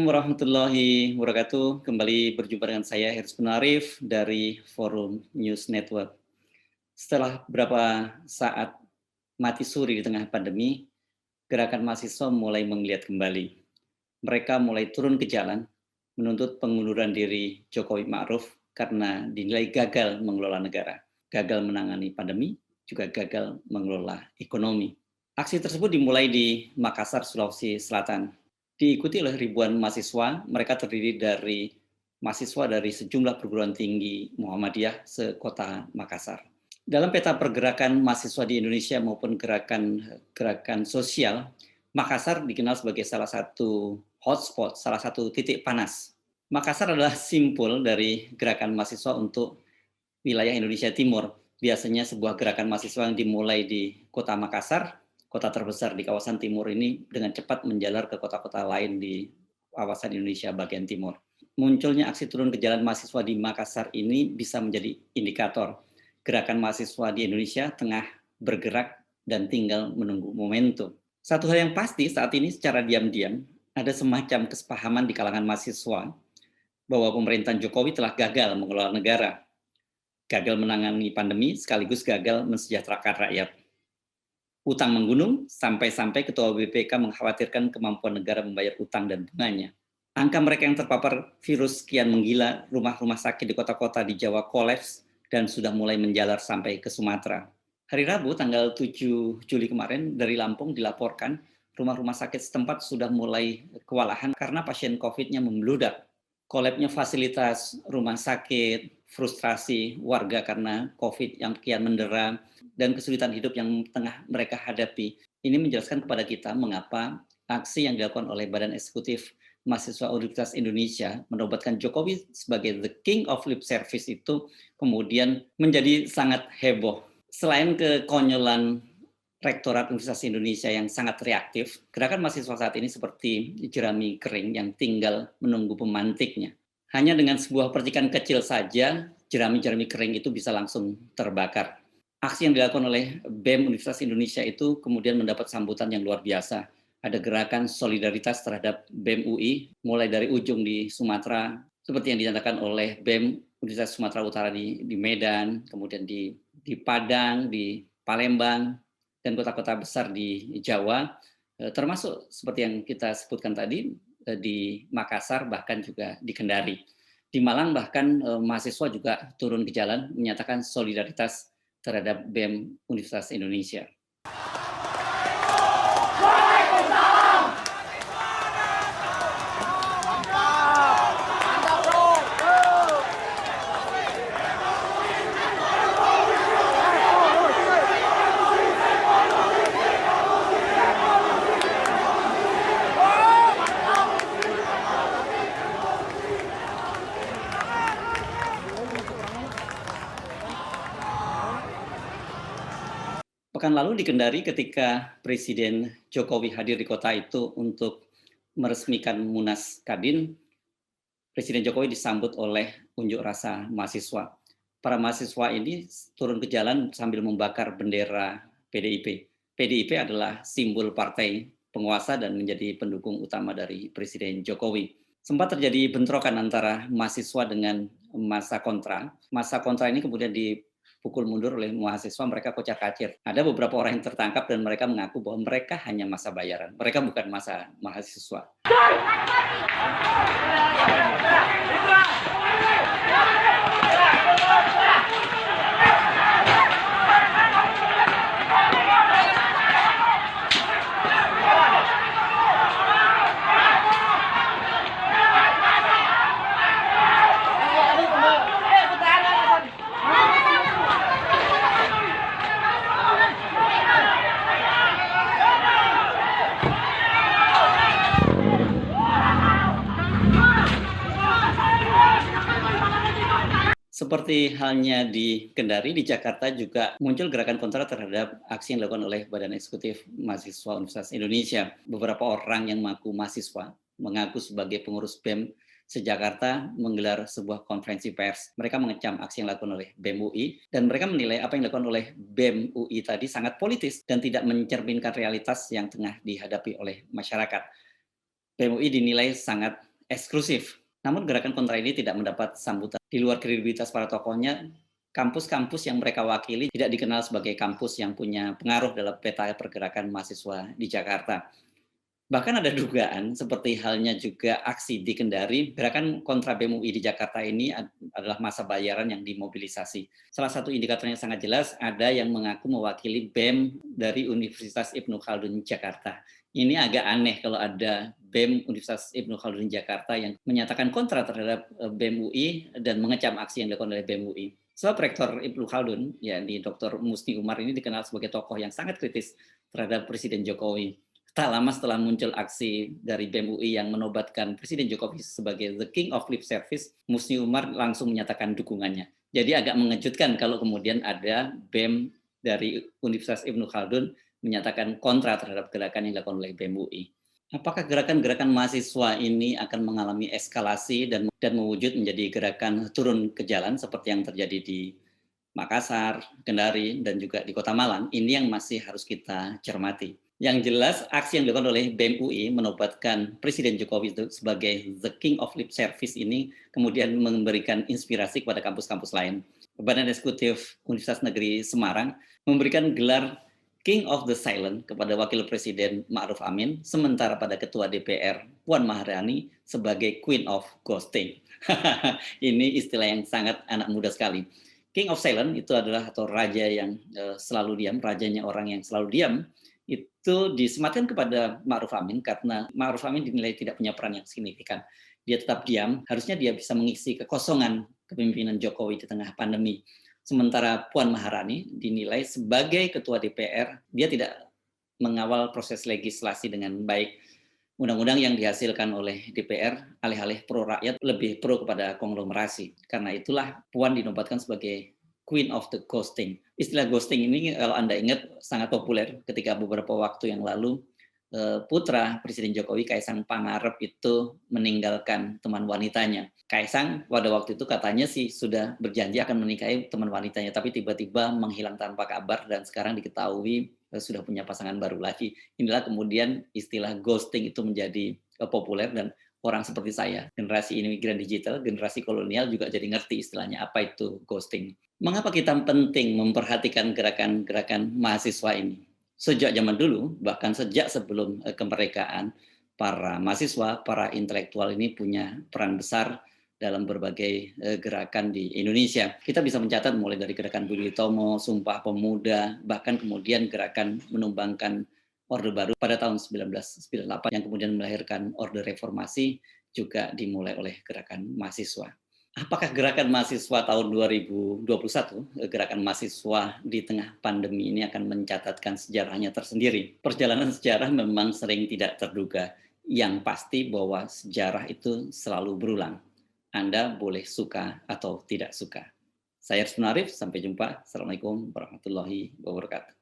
warahmatullahi wabarakatuh. Kembali berjumpa dengan saya Hersman Punarif dari Forum News Network. Setelah beberapa saat mati suri di tengah pandemi, gerakan mahasiswa mulai menggeliat kembali. Mereka mulai turun ke jalan menuntut pengunduran diri Jokowi Ma'ruf karena dinilai gagal mengelola negara, gagal menangani pandemi, juga gagal mengelola ekonomi. Aksi tersebut dimulai di Makassar, Sulawesi Selatan. Diikuti oleh ribuan mahasiswa, mereka terdiri dari mahasiswa dari sejumlah perguruan tinggi Muhammadiyah sekota Makassar. Dalam peta pergerakan mahasiswa di Indonesia maupun gerakan sosial, Makassar dikenal sebagai salah satu hotspot, salah satu titik panas. Makassar adalah simpul dari gerakan mahasiswa untuk wilayah Indonesia Timur. Biasanya sebuah gerakan mahasiswa yang dimulai di kota Makassar, kota terbesar di kawasan timur ini, dengan cepat menjalar ke kota-kota lain di kawasan Indonesia bagian timur. Munculnya aksi turun ke jalan mahasiswa di Makassar ini bisa menjadi indikator gerakan mahasiswa di Indonesia tengah bergerak dan tinggal menunggu momentum. Satu hal yang pasti saat ini secara diam-diam ada semacam kesepahaman di kalangan mahasiswa bahwa pemerintahan Jokowi telah gagal mengelola negara, gagal menangani pandemi sekaligus gagal mensejahterakan rakyat. Utang menggunung sampai-sampai Ketua BPK mengkhawatirkan kemampuan negara membayar utang dan bunganya. Angka mereka yang terpapar virus kian menggila, rumah-rumah sakit di kota-kota di Jawa kolaps dan sudah mulai menjalar sampai ke Sumatera. Hari Rabu tanggal 7 Juli kemarin dari Lampung dilaporkan rumah-rumah sakit setempat sudah mulai kewalahan karena pasien COVID-nya membludak. Kolapsnya fasilitas rumah sakit, frustrasi warga karena COVID yang kian mendera, dan kesulitan hidup yang tengah mereka hadapi. Ini menjelaskan kepada kita mengapa aksi yang dilakukan oleh Badan Eksekutif Mahasiswa Universitas Indonesia menobatkan Jokowi sebagai the king of lip service itu kemudian menjadi sangat heboh. Selain kekonyolan Rektorat Universitas Indonesia yang sangat reaktif, gerakan mahasiswa saat ini seperti jerami kering yang tinggal menunggu pemantiknya. Hanya dengan sebuah percikan kecil saja, jerami-jerami kering itu bisa langsung terbakar. Aksi yang dilakukan oleh BEM Universitas Indonesia itu kemudian mendapat sambutan yang luar biasa. Ada gerakan solidaritas terhadap BEM UI, mulai dari ujung di Sumatera, seperti yang dinyatakan oleh BEM Universitas Sumatera Utara di Medan, kemudian di Padang, di Palembang, dan kota-kota besar di Jawa, termasuk seperti yang kita sebutkan tadi, di Makassar, bahkan juga di Kendari. Di Malang bahkan mahasiswa juga turun ke jalan menyatakan solidaritas terhadap BEM Universitas Indonesia. Pekan lalu di Kendari ketika Presiden Jokowi hadir di kota itu untuk meresmikan Munas Kadin, Presiden Jokowi disambut oleh unjuk rasa mahasiswa. Para mahasiswa ini turun ke jalan sambil membakar bendera PDIP. PDIP adalah simbol partai penguasa dan menjadi pendukung utama dari Presiden Jokowi. Sempat terjadi bentrokan antara mahasiswa dengan massa kontra. Massa kontra ini kemudian dipukul mundur oleh mahasiswa, mereka kocar-kacir. Ada beberapa orang yang tertangkap dan mereka mengaku bahwa mereka hanya massa bayaran. Mereka bukan massa mahasiswa. Seperti halnya di Kendari, di Jakarta juga muncul gerakan kontra terhadap aksi yang dilakukan oleh Badan Eksekutif Mahasiswa Universitas Indonesia. Beberapa orang yang mengaku sebagai pengurus BEM se-Jakarta menggelar sebuah konferensi pers. Mereka mengecam aksi yang dilakukan oleh BEM UI dan mereka menilai apa yang dilakukan oleh BEM UI tadi sangat politis dan tidak mencerminkan realitas yang tengah dihadapi oleh masyarakat. BEM UI dinilai sangat eksklusif. Namun gerakan kontra ini tidak mendapat sambutan. Di luar kredibilitas para tokohnya, kampus-kampus yang mereka wakili tidak dikenal sebagai kampus yang punya pengaruh dalam peta pergerakan mahasiswa di Jakarta. Bahkan ada dugaan seperti halnya juga aksi di Kendari, gerakan kontra BEM UI di Jakarta ini adalah masa bayaran yang dimobilisasi. Salah satu indikatornya sangat jelas, ada yang mengaku mewakili BEM dari Universitas Ibnu Khaldun Jakarta. Ini agak aneh kalau ada BEM Universitas Ibnu Khaldun Jakarta yang menyatakan kontra terhadap BEM UI dan mengecam aksi yang dilakukan oleh BEM UI. Sebab Rektor Ibnu Khaldun, yakni Dr. Musni Umar ini dikenal sebagai tokoh yang sangat kritis terhadap Presiden Jokowi. Tak lama setelah muncul aksi dari BEM UI yang menobatkan Presiden Jokowi sebagai the king of lip service, Musni Umar langsung menyatakan dukungannya. Jadi agak mengejutkan kalau kemudian ada BEM dari Universitas Ibnu Khaldun menyatakan kontra terhadap gerakan yang dilakukan oleh BEM UI. Apakah gerakan-gerakan mahasiswa ini akan mengalami eskalasi dan mewujud menjadi gerakan turun ke jalan seperti yang terjadi di Makassar, Kendari, dan juga di Kota Malang? Ini yang masih harus kita cermati. Yang jelas, aksi yang dilakukan oleh BEM UI menobatkan Presiden Jokowi itu sebagai the king of lip service ini kemudian memberikan inspirasi kepada kampus-kampus lain. Badan Eksekutif Universitas Negeri Semarang memberikan gelar King of the Silent kepada Wakil Presiden Ma'ruf Amin, sementara pada Ketua DPR Puan Maharani sebagai Queen of Ghosting. Ini istilah yang sangat anak muda sekali. King of Silent itu adalah atau raja yang selalu diam, rajanya orang yang selalu diam, itu disematkan kepada Ma'ruf Amin karena Ma'ruf Amin dinilai tidak punya peran yang signifikan. Dia tetap diam, harusnya dia bisa mengisi kekosongan kepemimpinan Jokowi di tengah pandemi. Sementara Puan Maharani dinilai sebagai ketua DPR, dia tidak mengawal proses legislasi dengan baik. Undang-undang yang dihasilkan oleh DPR alih-alih pro rakyat lebih pro kepada konglomerasi. Karena itulah Puan dinobatkan sebagai Queen of the Ghosting. Istilah ghosting ini kalau Anda ingat sangat populer ketika beberapa waktu yang lalu putra Presiden Jokowi, Kaisang Pangarep itu meninggalkan teman wanitanya. Kaisang pada waktu itu katanya sih sudah berjanji akan menikahi teman wanitanya, tapi tiba-tiba menghilang tanpa kabar dan sekarang diketahui sudah punya pasangan baru lagi. Inilah kemudian istilah ghosting itu menjadi populer dan orang seperti saya, generasi imigran digital, generasi kolonial juga jadi ngerti istilahnya apa itu ghosting. Mengapa kita penting memperhatikan gerakan-gerakan mahasiswa ini? Sejak zaman dulu, bahkan sejak sebelum kemerdekaan, para mahasiswa, para intelektual ini punya peran besar dalam berbagai gerakan di Indonesia. Kita bisa mencatat mulai dari gerakan Budi Utomo, Sumpah Pemuda, bahkan kemudian gerakan menumbangkan Orde Baru pada tahun 1998 yang kemudian melahirkan Orde Reformasi juga dimulai oleh gerakan mahasiswa. Apakah gerakan mahasiswa tahun 2021, gerakan mahasiswa di tengah pandemi ini akan mencatatkan sejarahnya tersendiri? Perjalanan sejarah memang sering tidak terduga. Yang pasti bahwa sejarah itu selalu berulang. Anda boleh suka atau tidak suka. Saya Arsman Arif, sampai jumpa. Assalamualaikum warahmatullahi wabarakatuh.